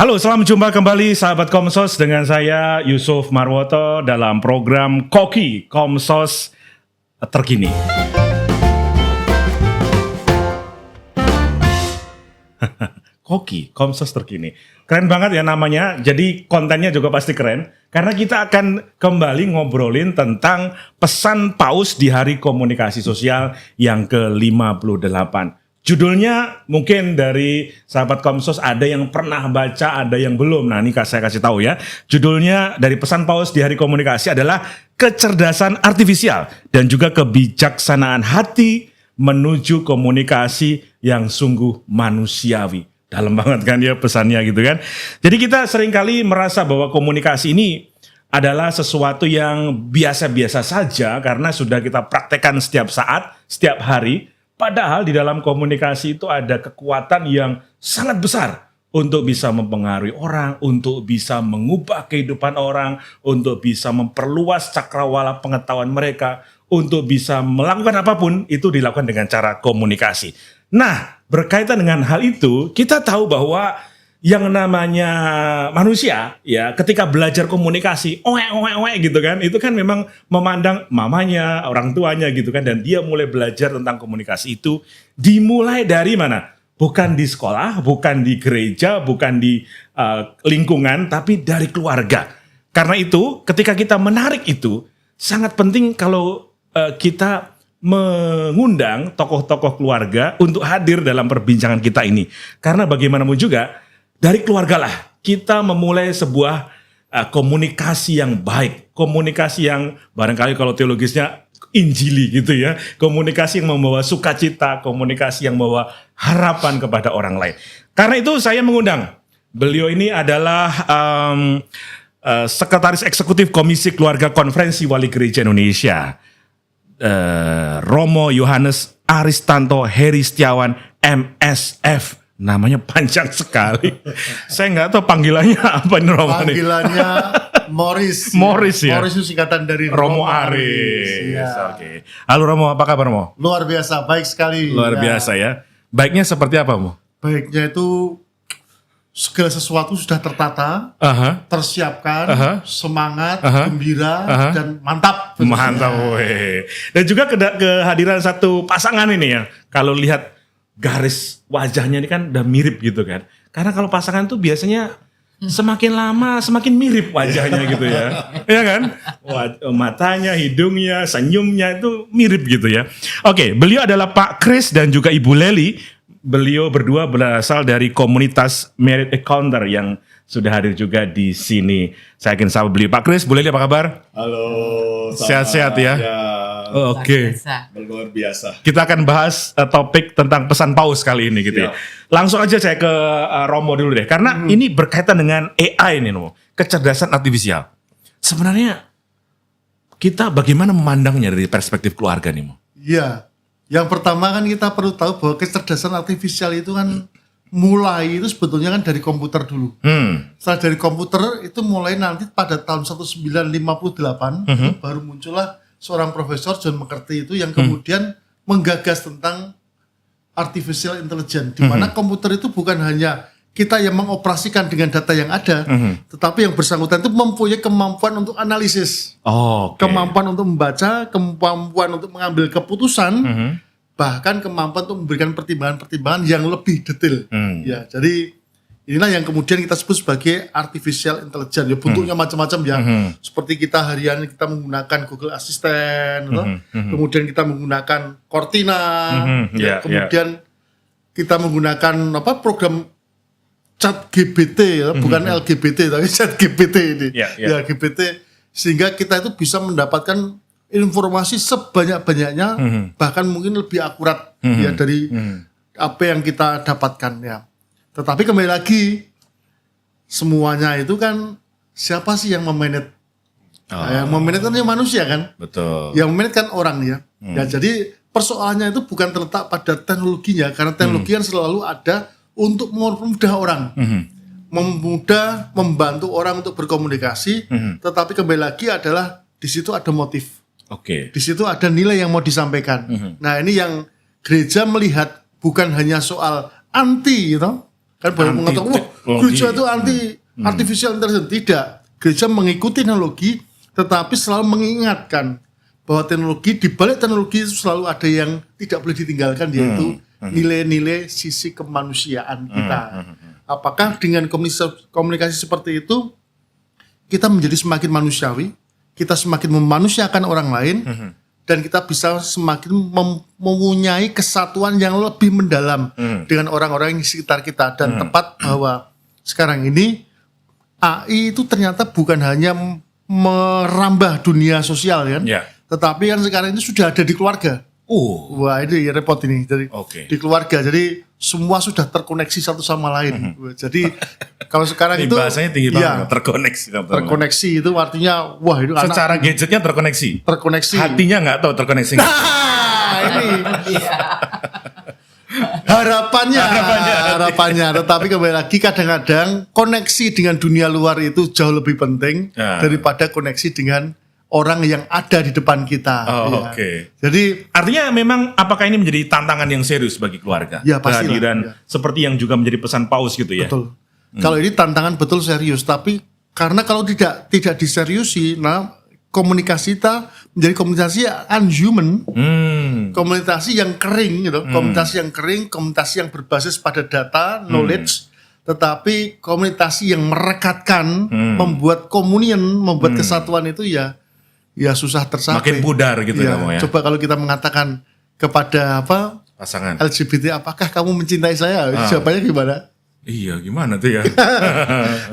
Halo, selamat jumpa kembali sahabat Komsos dengan saya Yusuf Marwoto dalam program Koki Komsos Terkini. Koki Komsos Terkini. Keren banget ya namanya, jadi kontennya juga pasti keren. Karena kita akan kembali ngobrolin tentang pesan paus di Hari Komunikasi Sosial yang ke-58. Judulnya mungkin dari sahabat Komsos ada yang pernah baca, ada yang belum. Nah ini saya kasih tahu ya. Judulnya dari pesan paus di Hari Komunikasi adalah kecerdasan artifisial dan juga kebijaksanaan hati menuju komunikasi yang sungguh manusiawi. Dalam banget kan ya pesannya gitu kan. Jadi kita seringkali merasa bahwa komunikasi ini adalah sesuatu yang biasa-biasa saja karena sudah kita praktekkan setiap saat, setiap hari. Padahal di dalam komunikasi itu ada kekuatan yang sangat besar untuk bisa mempengaruhi orang, untuk bisa mengubah kehidupan orang, untuk bisa memperluas cakrawala pengetahuan mereka, untuk bisa melakukan apapun itu dilakukan dengan cara komunikasi. Nah, berkaitan dengan hal itu, kita tahu bahwa yang namanya manusia ya ketika belajar komunikasi gitu kan, itu kan memang memandang mamanya, orang tuanya gitu kan, dan dia mulai belajar tentang komunikasi itu dimulai dari mana? Bukan di sekolah, bukan di gereja, bukan di lingkungan, tapi dari keluarga. Karena itu ketika kita menarik itu sangat penting kalau kita mengundang tokoh-tokoh keluarga untuk hadir dalam perbincangan kita ini. Karena bagaimanapun juga dari keluarga lah kita memulai sebuah komunikasi yang baik, komunikasi yang barangkali kalau teologisnya injili gitu ya, komunikasi yang membawa sukacita, komunikasi yang membawa harapan kepada orang lain. Karena itu saya mengundang, beliau ini adalah Sekretaris Eksekutif Komisi Keluarga Konferensi Wali Gereja Indonesia, Romo Yohanes Aristanto Heri Setiawan MSF. Namanya panjang sekali. Saya nggak tahu panggilannya apa nih Romo. Panggilannya Morris. Morris ya. Morris itu singkatan dari Romo Aris. Ya. Oke. Halo Romo, apa kabar Romo? Luar biasa, baik sekali. Luar biasa ya. Baiknya seperti apa Romo? Baiknya itu segala sesuatu sudah tertata, tersiapkan, semangat, gembira, dan mantap. Mantap, weh. Dan juga kehadiran satu pasangan ini ya. Kalau lihat garis wajahnya ini kan udah mirip gitu kan. Karena kalau pasangan tuh biasanya semakin lama semakin mirip wajahnya gitu ya. Iya kan? Matanya, hidungnya, senyumnya itu mirip gitu ya. Oke, beliau adalah Pak Kris dan juga Ibu Leli. Beliau berdua berasal dari komunitas Merit Encounter yang sudah hadir juga di sini. Saya akan sapa beliau. Pak Kris, Bu Leli apa kabar? Halo. Sehat-sehat ya? Oke. Luar biasa. Kita akan bahas topik tentang pesan paus kali ini gitu ya. Langsung aja saya ke Romo dulu deh. Karena ini berkaitan dengan AI nih Romo. Kecerdasan artifisial. Sebenarnya kita bagaimana memandangnya dari perspektif keluarga nih Romo? Iya. Yang pertama kan kita perlu tahu bahwa kecerdasan artifisial itu kan mulai itu sebetulnya kan dari komputer dulu. Setelah dari komputer itu mulai nanti pada tahun 1958 itu baru muncullah seorang profesor John McCarthy itu yang kemudian menggagas tentang artificial intelligence, di mana komputer itu bukan hanya kita yang mengoperasikan dengan data yang ada, tetapi yang bersangkutan itu mempunyai kemampuan untuk analisis, kemampuan untuk membaca, kemampuan untuk mengambil keputusan, bahkan kemampuan untuk memberikan pertimbangan-pertimbangan yang lebih detail. Ya, jadi inilah yang kemudian kita sebut sebagai artificial intelligence. Ya, bentuknya macam-macam ya. Seperti kita harian kita menggunakan Google Assistant, kemudian kita menggunakan Cortina, kemudian kita menggunakan program Chat GPT, bukan LGBT tapi Chat GPT ini, ya GPT, sehingga kita itu bisa mendapatkan informasi sebanyak-banyaknya, bahkan mungkin lebih akurat ya dari apa yang kita dapatkan ya. Tetapi kembali lagi, semuanya itu kan siapa sih yang memanage? Yang memanage kan manusia kan? Betul. Yang memanage kan orang ya. Ya jadi persoalannya itu bukan terletak pada teknologinya, karena teknologi kan selalu ada untuk mempermudah orang. Membantu orang untuk berkomunikasi, tetapi kembali lagi adalah di situ ada motif. Di situ ada nilai yang mau disampaikan. Nah ini yang gereja melihat bukan hanya soal anti gitu. Kan banyak mengatakan, wah Gereja itu anti artificial intelligence, tidak. Gereja mengikuti teknologi, tetapi selalu mengingatkan bahwa teknologi, di balik teknologi itu selalu ada yang tidak boleh ditinggalkan, yaitu nilai-nilai sisi kemanusiaan kita. Apakah dengan komunikasi seperti itu kita menjadi semakin manusiawi, kita semakin memanusiakan orang lain, dan kita bisa semakin mempunyai kesatuan yang lebih mendalam dengan orang-orang di sekitar kita. Dan tepat bahwa sekarang ini AI itu ternyata bukan hanya merambah dunia sosial kan, tetapi kan sekarang ini sudah ada di keluarga. Wah, ini repot ini. Jadi di keluarga, jadi semua sudah terkoneksi satu sama lain. Jadi kalau sekarang itu bahasanya tinggi banget, terkoneksi. Terkoneksi itu artinya wah itu secara gadgetnya terkoneksi. Hatinya nggak tahu terkoneksi. Ini harapannya. Tetapi kembali lagi kadang-kadang koneksi dengan dunia luar itu jauh lebih penting daripada koneksi dengan orang yang ada di depan kita. Jadi artinya memang apakah ini menjadi tantangan yang serius bagi keluarga? Ya pasti. Kehadiran seperti yang juga menjadi pesan Paus gitu ya. Betul. Kalau ini tantangan betul serius, tapi karena kalau tidak diseriusi, nah komunikasi kita menjadi komunikasi unhuman, komunikasi yang kering gitu, komunikasi yang berbasis pada data, knowledge. Tetapi komunikasi yang merekatkan, membuat komunion, membuat kesatuan itu ya susah tercapai. Makin pudar gitu ya. Coba kalau kita mengatakan kepada pasangan LGBT, apakah kamu mencintai saya? Jawabannya gimana? Iya, gimana tuh ya?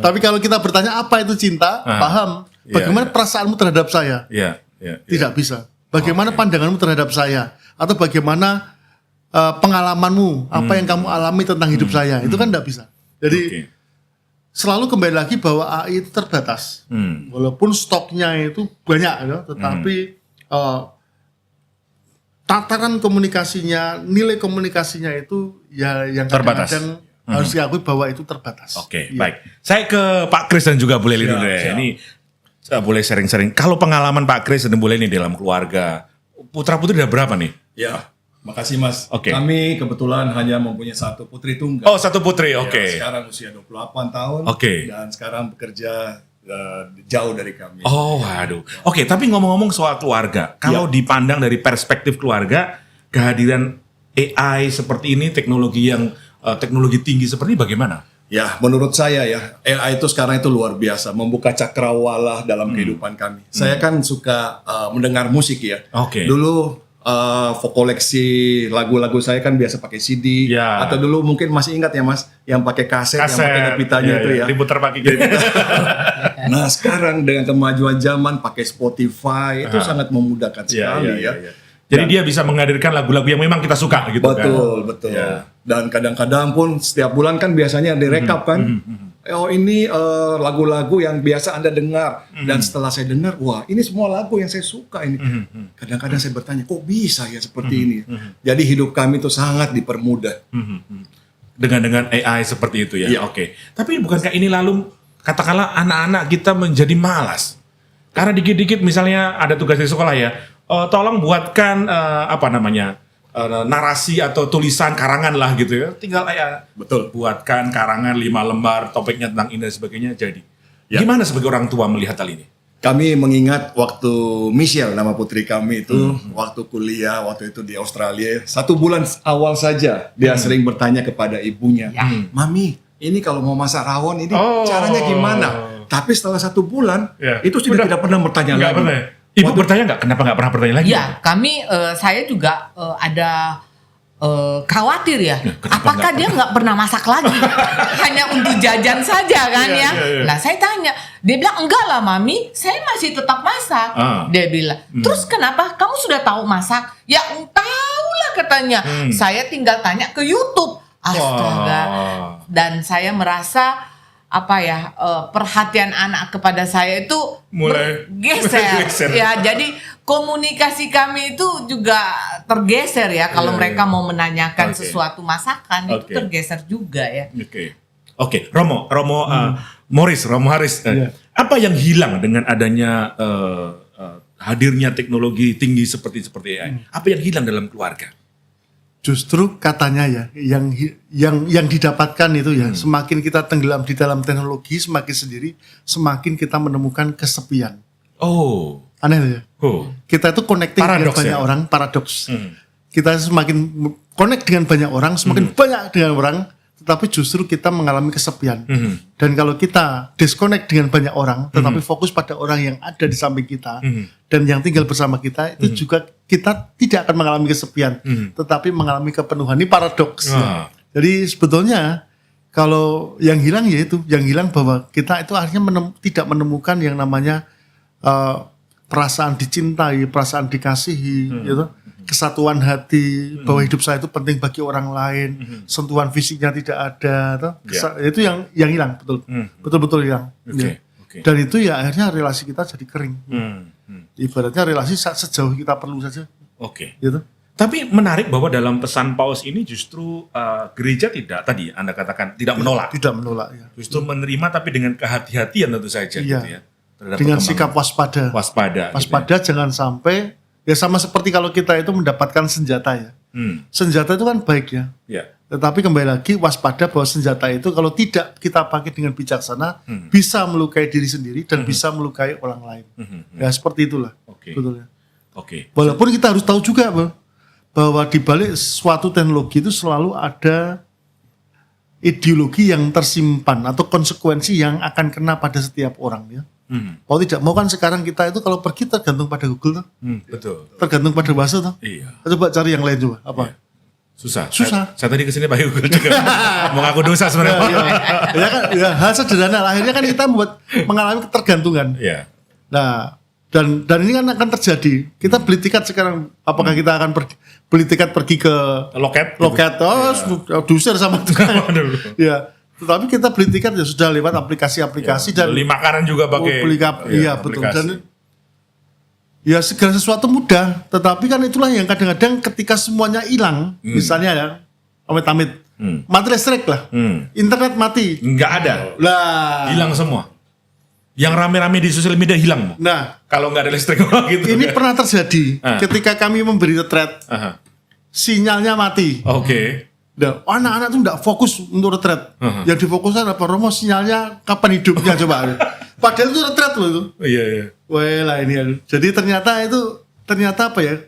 Tapi kalau kita bertanya apa itu cinta, paham. Bagaimana perasaanmu terhadap saya? Tidak bisa. Bagaimana pandanganmu terhadap saya? Atau bagaimana pengalamanmu? Apa yang kamu alami tentang hidup saya? Itu kan tidak bisa. Jadi selalu kembali lagi bahwa AI itu terbatas. Walaupun stoknya itu banyak ya, tetapi tataran komunikasinya, nilai komunikasinya itu ya yang terbatas. Kadang-kadang harus diakui bahwa itu terbatas. Baik. Saya ke Pak Kris dan juga Bu Leli dulu ya. Ini boleh sharing-sharing. Kalau pengalaman Pak Kris dan Bu Leli dalam keluarga, putra-putri udah berapa nih? Ya, makasih Mas. Kami kebetulan hanya mempunyai satu putri tunggal. Oh, satu putri, Sekarang usia 28 tahun. Dan sekarang bekerja jauh dari kami. Oh, waduh. Tapi ngomong-ngomong soal keluarga, kalau dipandang dari perspektif keluarga, kehadiran AI seperti ini, teknologi tinggi seperti ini bagaimana? Ya, menurut saya ya, AI itu sekarang itu luar biasa, membuka cakrawala dalam kehidupan kami. Saya kan suka mendengar musik ya. Dulu koleksi lagu-lagu saya kan biasa pakai CD, atau dulu mungkin masih ingat ya Mas, yang pakai kaset yang pakai pitanya itu ya. Diputar pakai gitu. Nah, sekarang dengan kemajuan zaman pakai Spotify itu sangat memudahkan sekali ya. Jadi dia bisa menghadirkan lagu-lagu yang memang kita suka gitu betul. Dan kadang-kadang pun setiap bulan kan biasanya direkap kan. Oh ini lagu-lagu yang biasa Anda dengar. Dan setelah saya dengar, wah ini semua lagu yang saya suka ini. Kadang-kadang saya bertanya, kok bisa ya seperti ini? Jadi hidup kami itu sangat dipermudah. Dengan AI seperti itu ya? Tapi bukankah ini lalu katakanlah anak-anak kita menjadi malas? Karena dikit-dikit misalnya ada tugas di sekolah ya, tolong buatkan narasi atau tulisan karangan lah gitu ya. Tinggal buatkan karangan 5 lembar, topiknya tentang ini dan sebagainya jadi. Gimana sebagai orang tua melihat hal ini? Kami mengingat waktu Michelle, nama putri kami itu, waktu kuliah, waktu itu di Australia, 1 bulan awal saja dia sering bertanya kepada ibunya, Mami, ini kalau mau masak rawon ini caranya gimana? Tapi setelah 1 bulan, itu sudah tidak pernah bertanya lagi. Ibu bertanya nggak? Kenapa nggak pernah bertanya lagi? Ya, saya juga ada khawatir ya. Apakah dia nggak pernah masak lagi? Hanya untuk jajan saja kan ya? Nah, saya tanya. Dia bilang, enggak lah Mami, saya masih tetap masak. Dia bilang, terus kenapa? Kamu sudah tahu masak? Ya, tahu lah katanya. Saya tinggal tanya ke YouTube. Astaga. Dan saya merasa perhatian anak kepada saya itu mulai geser. Ya, jadi komunikasi kami itu juga tergeser ya. Kalau mereka mau menanyakan sesuatu masakan itu tergeser juga ya. Romo Haris, apa yang hilang dengan adanya hadirnya teknologi tinggi seperti AI? Apa yang hilang dalam keluarga? Justru katanya ya, yang didapatkan itu ya, semakin kita tenggelam di dalam teknologi, semakin sendiri, semakin kita menemukan kesepian. Oh. Aneh ya. Kita itu connecting dengan banyak orang, paradoks. Kita semakin connect dengan banyak orang, semakin banyak dengan orang, tetapi justru kita mengalami kesepian. Dan kalau kita disconnect dengan banyak orang, tetapi fokus pada orang yang ada di samping kita, dan yang tinggal bersama kita, itu juga kita tidak akan mengalami kesepian, tetapi mengalami kepenuhan. Ini paradoks. Jadi sebetulnya kalau yang hilang ya itu, yang hilang bahwa kita itu akhirnya tidak menemukan yang namanya perasaan dicintai, perasaan dikasihi, gitu. Kesatuan hati, bahwa hidup saya itu penting bagi orang lain, sentuhan fisiknya tidak ada, itu yang hilang, betul-betul hilang. Dan itu ya akhirnya relasi kita jadi kering. Ibaratnya relasi sejauh kita perlu saja. Gitu. Tapi menarik bahwa dalam pesan Paus ini justru gereja tidak, tadi Anda katakan tidak menolak. Tidak menolak ya. Justru menerima tapi dengan kehati-hatian tentu saja gitu ya. Dengan sikap waspada. Waspada gitu ya. Jangan sampai ya sama seperti kalau kita itu mendapatkan senjata ya. Senjata itu kan baik ya. Tetapi kembali lagi waspada bahwa senjata itu kalau tidak kita pakai dengan bijaksana bisa melukai diri sendiri dan bisa melukai orang lain. Ya seperti itulah. Betul ya. Walaupun kita harus tahu juga bahwa di balik suatu teknologi itu selalu ada ideologi yang tersimpan atau konsekuensi yang akan kena pada setiap orang ya. Mau tidak mau kan sekarang kita itu kalau pergi tergantung pada Google tuh. Betul. Tergantung pada bahasa tuh. Iya. Coba cari yang lain coba. Apa? Susah. Susah. Saya tadi kesini pakai Google juga. Mengaku dosa sebenarnya. Ya kan, ya hal sederhana. Akhirnya kan kita mengalami ketergantungan. Iya. Nah, dan ini kan akan terjadi. Kita beli tiket sekarang. Apakah kita akan beli tiket pergi ke loket? Diusir sama tukang. Ya. Tetapi kita beli tiket ya sudah lewat aplikasi-aplikasi dan beli makanan juga pakai. Iya betul. Dan ya segala sesuatu mudah, tetapi kan itulah yang kadang-kadang ketika semuanya hilang, misalnya ya, amit-amit, mati listrik lah, internet mati, nggak ada, lah, hilang semua. Yang rame-rame di sosial media hilang. Nah, kalau nggak ada listrik gitu. Ini pernah terjadi ketika kami memberi retret, sinyalnya mati. Nah, anak-anak tuh nggak fokus untuk retret. Yang difokuskan apa? Romo sinyalnya kapan hidupnya coba. Padahal itu retret loh itu. Iya. Wah lah ini. Jadi ternyata apa ya?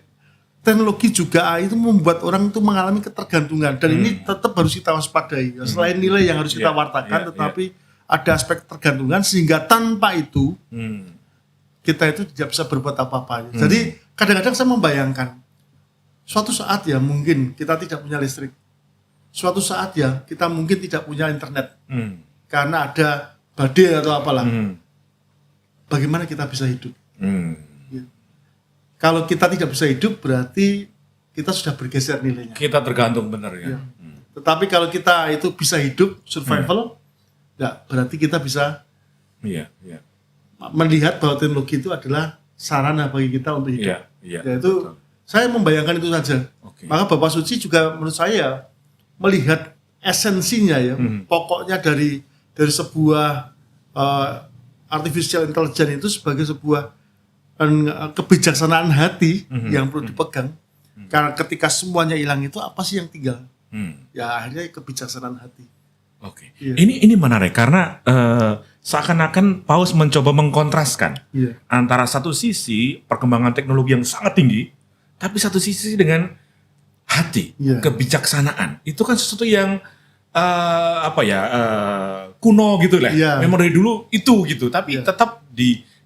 Teknologi juga itu membuat orang itu mengalami ketergantungan dan ini tetap harus kita waspadai. Selain nilai yang harus kita wartakan, tetapi ada aspek ketergantungan sehingga tanpa itu kita itu tidak bisa berbuat apa-apa. Jadi kadang-kadang saya membayangkan suatu saat ya mungkin kita tidak punya listrik. Suatu saat ya kita mungkin tidak punya internet karena ada badai atau apalah. Bagaimana kita bisa hidup? Ya. Kalau kita tidak bisa hidup berarti kita sudah bergeser nilainya. Kita tergantung benar ya. Tetapi kalau kita itu bisa hidup survival, ya berarti kita bisa melihat bahwa teknologi itu adalah sarana bagi kita untuk hidup. Yaitu saya membayangkan itu saja. Maka Bapak Suci juga menurut saya melihat esensinya ya, pokoknya dari sebuah artificial intelligence itu sebagai sebuah kebijaksanaan hati yang perlu dipegang. Karena ketika semuanya hilang itu apa sih yang tinggal? Ya akhirnya kebijaksanaan hati. Ini menarik karena seakan-akan Paus mencoba mengkontraskan antara satu sisi perkembangan teknologi yang sangat tinggi, tapi satu sisi dengan hati, kebijaksanaan. Itu kan sesuatu yang kuno gitu lah. Memang dari dulu itu gitu, tapi tetap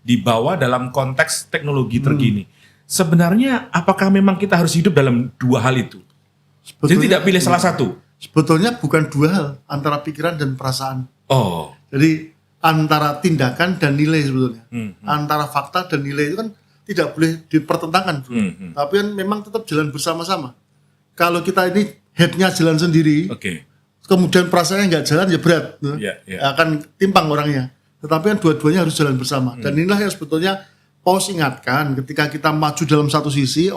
dibawa dalam konteks teknologi terkini. Sebenarnya apakah memang kita harus hidup dalam dua hal itu? Jadi tidak pilih salah satu. Sebetulnya bukan dua hal, antara pikiran dan perasaan. Jadi antara tindakan dan nilai sebetulnya. Antara fakta dan nilai itu kan tidak boleh dipertentangkan. Tapi kan memang tetap jalan bersama-sama. Kalau kita ini headnya jalan sendiri, kemudian perasaannya nggak jalan ya berat, akan timpang orangnya. Tetapi kan dua-duanya harus jalan bersama. Dan inilah yang sebetulnya Paus ingatkan ketika kita maju dalam satu sisi,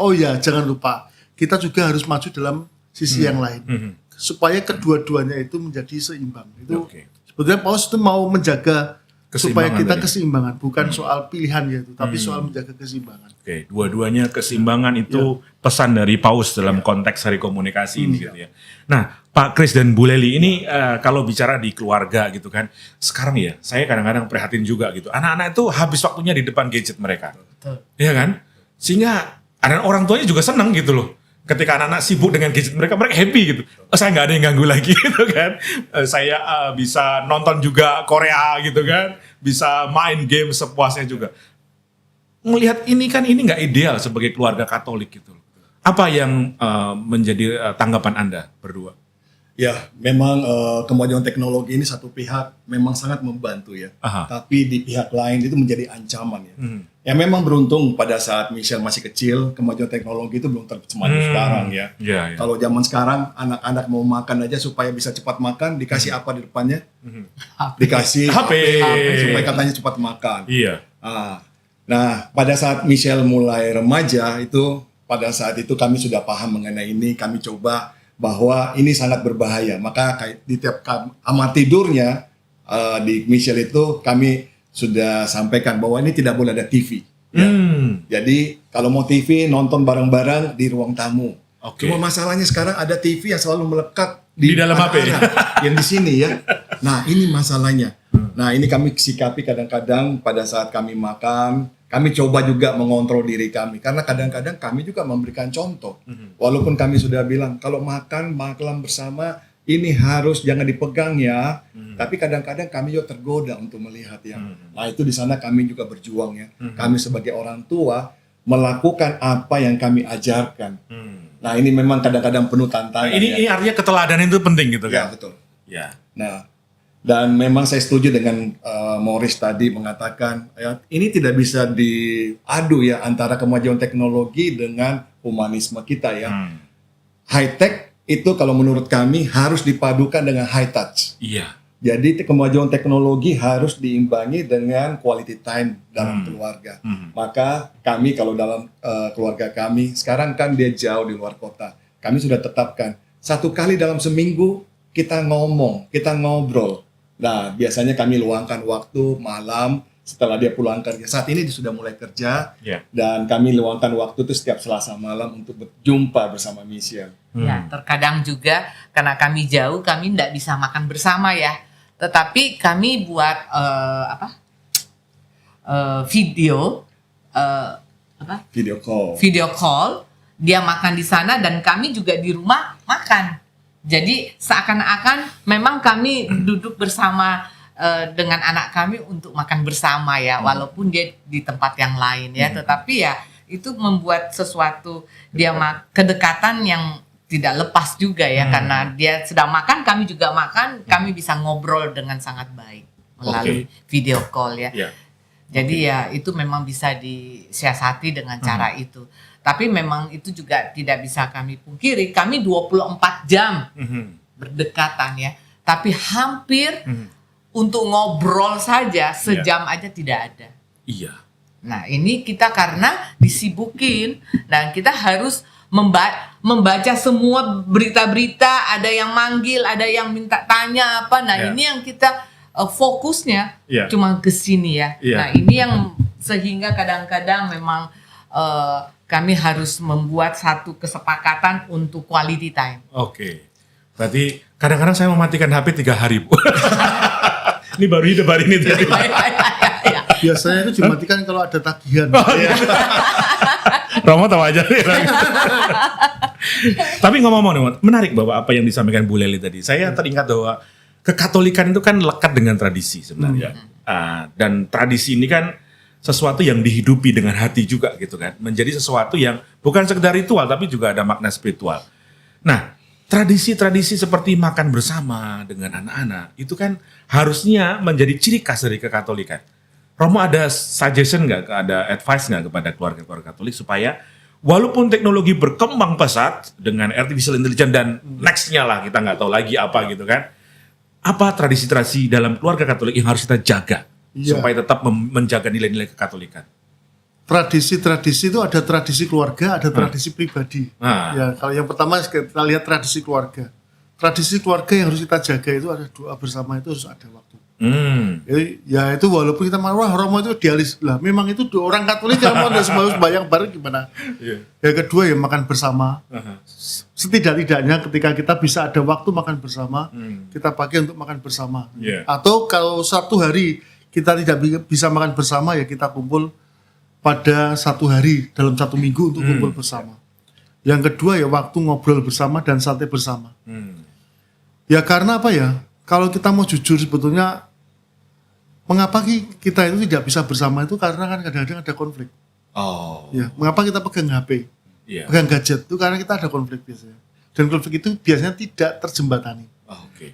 jangan lupa kita juga harus maju dalam sisi yang lain, supaya kedua-duanya itu menjadi seimbang. Itu sebetulnya Paus itu mau menjaga supaya kita tadi. keseimbangan, bukan soal pilihan ya itu, tapi soal menjaga keseimbangan. Oke, dua-duanya keseimbangan itu pesan dari Paus dalam konteks hari komunikasi ini gitu ya. Nah, Pak Kris dan Bu Leli ini kalau bicara di keluarga gitu kan, sekarang ya saya kadang-kadang prihatin juga gitu. Anak-anak itu habis waktunya di depan gadget mereka. Betul. Iya kan? Sehingga ada orang tuanya juga senang gitu loh. Ketika anak-anak sibuk dengan gadget mereka happy gitu. Saya nggak ada yang ganggu lagi gitu kan. Saya bisa nonton juga Korea gitu kan. Bisa main game sepuasnya juga. Melihat ini kan ini nggak ideal sebagai keluarga Katolik gitu. Apa yang menjadi tanggapan Anda berdua? Ya, memang kemajuan teknologi ini satu pihak memang sangat membantu ya. Aha. Tapi di pihak lain itu menjadi ancaman ya. Ya memang beruntung pada saat Michelle masih kecil, kemajuan teknologi itu belum semaju sekarang ya. Ya. Kalau zaman sekarang anak-anak mau makan aja supaya bisa cepat makan, dikasih apa di depannya? Dikasih HP. supaya katanya cepat makan. Iya. Nah, pada saat Michelle mulai remaja itu, pada saat itu kami sudah paham mengenai ini, kami coba bahwa ini sangat berbahaya. Maka di tiap kamar tidurnya di Michelle itu kami sudah sampaikan bahwa ini tidak boleh ada TV. Ya. Jadi kalau mau TV nonton bareng-bareng di ruang tamu. Oke. Cuma masalahnya sekarang ada TV yang selalu melekat di dalam HP. yang di sini ya. Nah ini masalahnya. Nah ini kami sikapi kadang-kadang pada saat kami makan, kami coba juga mengontrol diri kami. Karena kadang-kadang kami juga memberikan contoh. Walaupun kami sudah bilang kalau makan bersama ini harus jangan dipegang ya. Tapi kadang-kadang kami juga tergoda untuk melihat ya. Nah itu di sana kami juga berjuang ya. Kami sebagai orang tua melakukan apa yang kami ajarkan. Nah ini memang kadang-kadang penuh tantangan. Ini artinya keteladanan itu penting gitu Ya kan? betul. Ya. Nah dan memang saya setuju dengan Morris tadi mengatakan ya, ini tidak bisa diadu ya antara kemajuan teknologi dengan humanisme kita ya. High tech itu kalau menurut kami harus dipadukan dengan high touch. Iya. Jadi kemajuan teknologi harus diimbangi dengan quality time dalam keluarga. Maka kami kalau dalam keluarga kami, sekarang kan dia jauh di luar kota. Kami sudah tetapkan, 1 kali dalam seminggu kita ngomong, kita ngobrol. Nah biasanya kami luangkan waktu malam setelah dia pulang kerja. Saat ini dia sudah mulai kerja dan kami luangkan waktu itu setiap Selasa malam untuk berjumpa bersama Michelle. Ya, terkadang juga karena kami jauh, kami tidak bisa makan bersama ya. Tetapi kami buat video video call. Dia makan di sana dan kami juga di rumah makan. Jadi seakan-akan memang kami duduk bersama dengan anak kami untuk makan bersama ya, walaupun dia di tempat yang lain ya. Tetapi ya itu membuat sesuatu kedekatan yang tidak lepas juga ya, karena dia sedang makan, kami juga makan, kami bisa ngobrol dengan sangat baik melalui video call ya. Jadi ya itu memang bisa disiasati dengan cara itu. Tapi memang itu juga tidak bisa kami pungkiri, kami 24 jam berdekatan ya. Tapi hampir untuk ngobrol saja sejam aja tidak ada. Iya. Nah ini kita karena disibukin dan kita harus membaca semua berita-berita, ada yang manggil, ada yang minta tanya apa. Nah ini yang kita fokusnya cuma ke sini ya. Nah ini yang sehingga kadang-kadang memang kami harus membuat satu kesepakatan untuk quality time. Oke. Berarti kadang-kadang saya mematikan HP 3 hari, Bu. Ini baru hidup hari ini tadi. Biasanya itu dimatikan kalau ada tagihan. Romo tahu aja nih. Tapi ngomong-ngomong, menarik bahwa apa yang disampaikan Bu Leli tadi. Saya teringat bahwa kekatolikan itu kan lekat dengan tradisi sebenarnya. Dan tradisi ini kan sesuatu yang dihidupi dengan hati juga gitu kan. Menjadi sesuatu yang bukan sekedar ritual tapi juga ada makna spiritual. Nah, tradisi-tradisi seperti makan bersama dengan anak-anak itu kan harusnya menjadi ciri khas dari kekatolikan. Romo ada suggestion nggak, ada advice nggak kepada keluarga-keluarga Katolik supaya walaupun teknologi berkembang pesat dengan artificial intelligence dan nextnya lah kita nggak tahu lagi apa gitu kan, apa tradisi-tradisi dalam keluarga Katolik yang harus kita jaga supaya tetap menjaga nilai-nilai kekatolikan? Tradisi-tradisi itu ada tradisi keluarga, ada tradisi pribadi. Ya, kalau yang pertama kita lihat tradisi keluarga. Tradisi keluarga yang harus kita jaga itu ada doa bersama, itu harus ada waktu. Jadi, ya itu walaupun kita marah Romo itu idealis lah, memang itu orang Katolik kalau mau sembahyang bareng gimana? Yang kedua ya makan bersama. Setidak-tidaknya ketika kita bisa ada waktu makan bersama, kita pakai untuk makan bersama. Atau kalau satu hari kita tidak bisa makan bersama, ya kita kumpul pada satu hari dalam satu minggu untuk kumpul bersama. Yang kedua ya waktu ngobrol bersama dan santai bersama. Ya karena apa ya? Kalau kita mau jujur sebetulnya mengapa kita itu tidak bisa bersama itu karena kan kadang-kadang ada konflik. Ya, mengapa kita pegang HP, pegang gadget itu karena kita ada konflik biasanya. Dan konflik itu biasanya tidak terjembatani.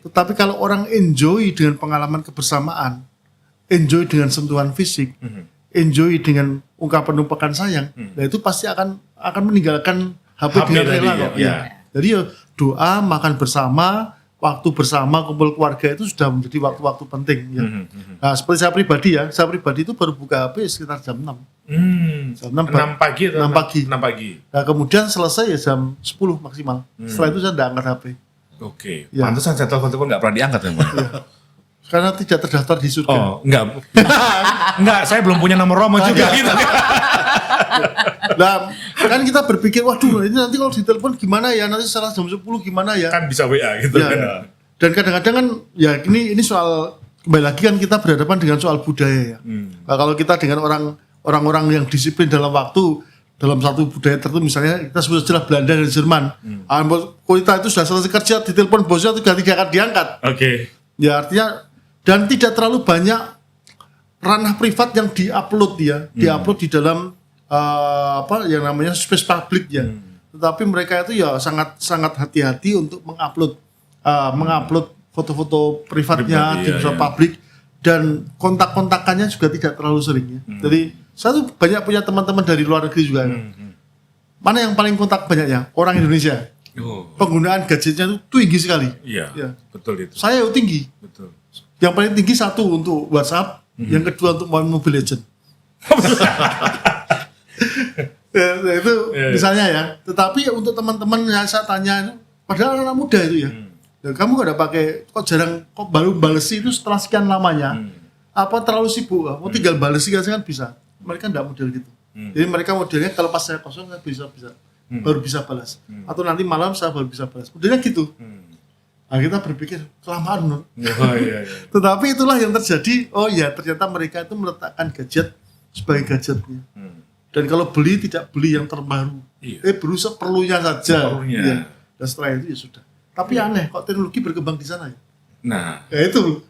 Tetapi kalau orang enjoy dengan pengalaman kebersamaan, enjoy dengan sentuhan fisik, enjoy dengan ungkapan sayang, nah itu pasti akan meninggalkan HP dengan rela kok. Jadi ya doa, makan bersama, waktu bersama, kumpul keluarga itu sudah menjadi waktu-waktu penting. Ya. Nah, seperti saya pribadi itu baru buka HP sekitar jam 6. Jam 6 pagi atau 6 pagi. 6 pagi. Nah, kemudian selesai ya jam 10 maksimal. Setelah itu saya tidak angkat HP. Ya. Pantesan saya telepon nggak pernah diangkat ya, Bang. Karena tidak terdaftar di surga. Enggak. Enggak, saya belum punya nomor Romo juga gitu. Nah, kan kita berpikir, waduh ini nanti kalau ditelepon gimana ya, nanti setelah jam 10 gimana ya. Kan bisa WA gitu ya. kan. Dan kadang-kadang kan, ya ini soal, kembali lagi kan kita berhadapan dengan soal budaya ya. Nah, kalau kita dengan orang-orang yang disiplin dalam waktu, dalam satu budaya tertentu, misalnya kita sebut saja Belanda dan Jerman. Kita itu sudah selesai kerja, ditelepon bosnya juga tidak akan diangkat. Ya artinya, dan tidak terlalu banyak ranah privat yang diupload ya, diupload di dalam yang namanya space public ya. Tetapi mereka itu ya sangat hati-hati untuk mengupload foto-foto privatnya di ruang publik, dan kontak-kontakannya juga tidak terlalu sering ya. Jadi saya tuh banyak punya teman-teman dari luar negeri juga. Mana yang paling kontak banyaknya? Orang Indonesia. Penggunaan gadgetnya itu tinggi sekali. Iya, betul itu. Saya itu tinggi. Betul. Yang paling tinggi satu untuk WhatsApp, yang kedua untuk main Mobile Legends. Itu misalnya ya. Tetapi untuk teman-teman yang saya tanya, padahal anak muda itu ya. Dan kamu gak ada pakai, kok baru balesi itu setelah sekian lamanya. Apa terlalu sibuk? Mau tinggal balesi kan bisa. Mereka enggak model gitu. Jadi mereka modelnya kalau pas saya kosong saya baru bisa balas. Atau nanti malam saya baru bisa balas. Modelnya gitu. Nah, kita berpikir kelamaan loh. Tetapi itulah yang terjadi. Oh ya, ternyata mereka itu meletakkan gadget sebagai gadgetnya. Dan kalau beli tidak beli yang terbaru. Berusaha perlunya saja. Ya. Dan setelah itu ya sudah. Tapi aneh, kok teknologi berkembang di sana ya? Nah, ya itu.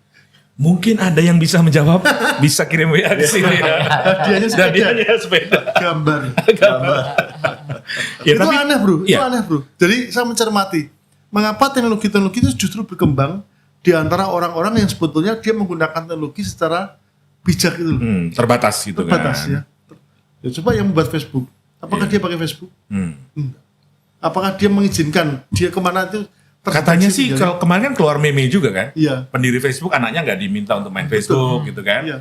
Mungkin ada yang bisa menjawab, bisa kirim WA di sini ya. Hadiahnya sepeda. Gambar. Ya, itu tapi, aneh bro, itu aneh bro. Jadi saya mencermati, mengapa teknologi-teknologi itu justru berkembang di antara orang-orang yang sebetulnya dia menggunakan teknologi secara bijak itu. Terbatas gitu terbatas, kan. Ya coba yang membuat Facebook, apakah dia pakai Facebook? Apakah dia mengizinkan dia kemana itu? Katanya sih kalau kemarin kan keluar meme juga kan. Iya. Pendiri Facebook anaknya nggak diminta untuk main Facebook gitu kan. Iya.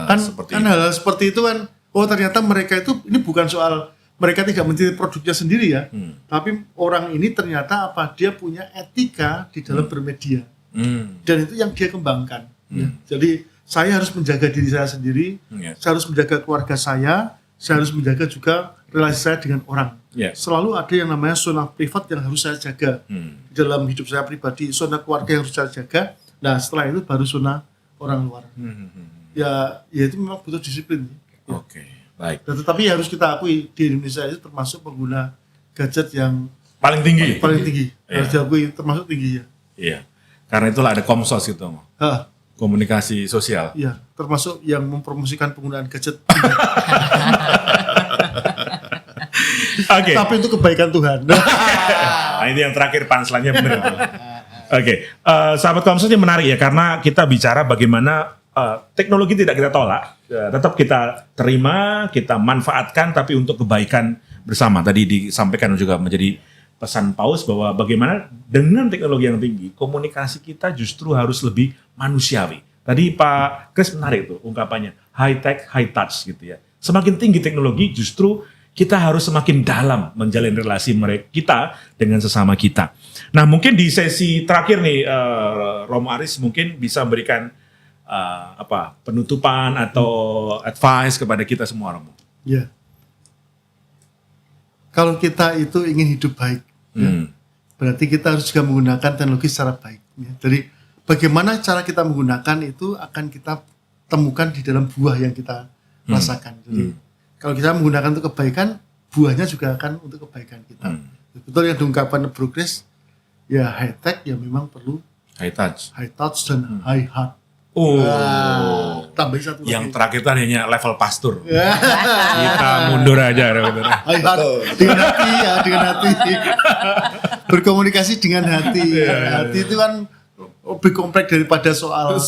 Kan hal-hal seperti itu kan. Oh ternyata mereka itu, ini bukan soal mereka tidak mencari produknya sendiri ya. Tapi orang ini ternyata dia punya etika di dalam bermedia. Dan itu yang dia kembangkan. Jadi saya harus menjaga diri saya sendiri. Saya harus menjaga keluarga saya harus menjaga juga relasi saya dengan orang. Selalu ada yang namanya zona privat yang harus saya jaga. Di dalam hidup saya pribadi, zona keluarga yang harus saya jaga. Nah setelah itu baru zona orang luar. Ya itu memang butuh disiplin. Baik. Dan tetapi harus kita akui di Indonesia itu termasuk pengguna gadget yang paling tinggi. Paling tinggi. Harus diakui termasuk tinggi ya. Iya. Karena itulah ada Komsos gitu. Komunikasi sosial. Iya, termasuk yang mempromosikan penggunaan gadget. Tapi itu kebaikan Tuhan. Nah, ini yang terakhir punchline-nya benar. Sahabat Komsos ini menarik ya, karena kita bicara bagaimana teknologi tidak kita tolak, tetap kita terima, kita manfaatkan, tapi untuk kebaikan bersama. Tadi disampaikan juga menjadi pesan Paus bahwa bagaimana dengan teknologi yang tinggi, komunikasi kita justru harus lebih manusiawi. Tadi Pak Kris menarik tuh ungkapannya, high tech, high touch gitu ya. Semakin tinggi teknologi justru kita harus semakin dalam menjalin relasi kita dengan sesama kita. Nah mungkin di sesi terakhir nih, Romo Aris mungkin bisa memberikan penutupan atau advice kepada kita semua, Romo? Ya. Kalau kita itu ingin hidup baik, ya, berarti kita harus juga menggunakan teknologi secara baik. Ya. Jadi bagaimana cara kita menggunakan itu akan kita temukan di dalam buah yang kita rasakan. Jadi kalau kita menggunakan untuk kebaikan, buahnya juga akan untuk kebaikan kita. Betul yang diungkapkan Bro Chris, ya high tech ya memang perlu High touch. high touch dan high heart. Tambah satu Yang lagi. terakhir tadi hanya level pastor. Kita mundur aja. High heart dengan hati ya, dengan hati. Berkomunikasi dengan hati. Hati itu kan lebih kompleks daripada soal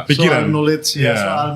pikiran. knowledge ya, Yeah.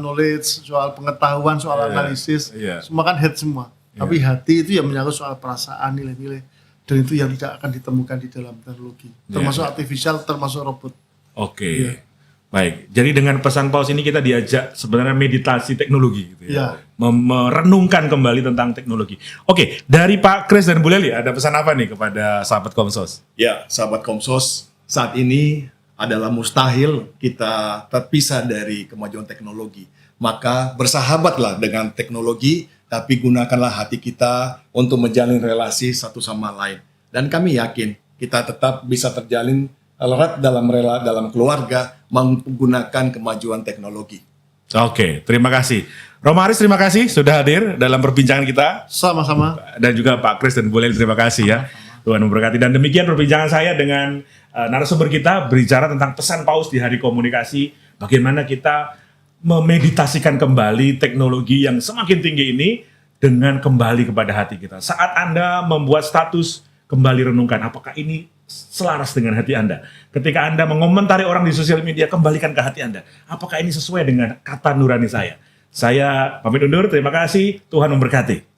soal pengetahuan, soal analisis. Semua kan head semua. Tapi hati itu yang menyangkut soal perasaan, nilai-nilai, dan itu yang tidak akan ditemukan di dalam teknologi. Termasuk artificial, termasuk robot. Oke. Baik. Jadi dengan pesan Paus ini kita diajak sebenarnya meditasi teknologi gitu ya. Merenungkan kembali tentang teknologi. Oke, dari Pak Chris dan Bu Leli ada pesan apa nih kepada sahabat Komsos? Ya, sahabat Komsos, saat ini adalah mustahil kita terpisah dari kemajuan teknologi. Maka bersahabatlah dengan teknologi, tapi gunakanlah hati kita untuk menjalin relasi satu sama lain. Dan kami yakin kita tetap bisa terjalin erat dalam keluarga menggunakan kemajuan teknologi. Oke, terima kasih. Romo Aris, terima kasih sudah hadir dalam perbincangan kita. Sama-sama. Dan juga Pak Chris dan Bu Leli, terima kasih ya. Tuhan memberkati. Dan demikian perbincangan saya dengan narasumber kita berbicara tentang pesan Paus di Hari Komunikasi. Bagaimana kita memeditasikan kembali teknologi yang semakin tinggi ini dengan kembali kepada hati kita. Saat Anda membuat status, kembali renungkan apakah ini selaras dengan hati Anda. Ketika Anda mengomentari orang di sosial media, kembalikan ke hati Anda. Apakah ini sesuai dengan kata nurani saya? Saya pamit undur, terima kasih. Tuhan memberkati.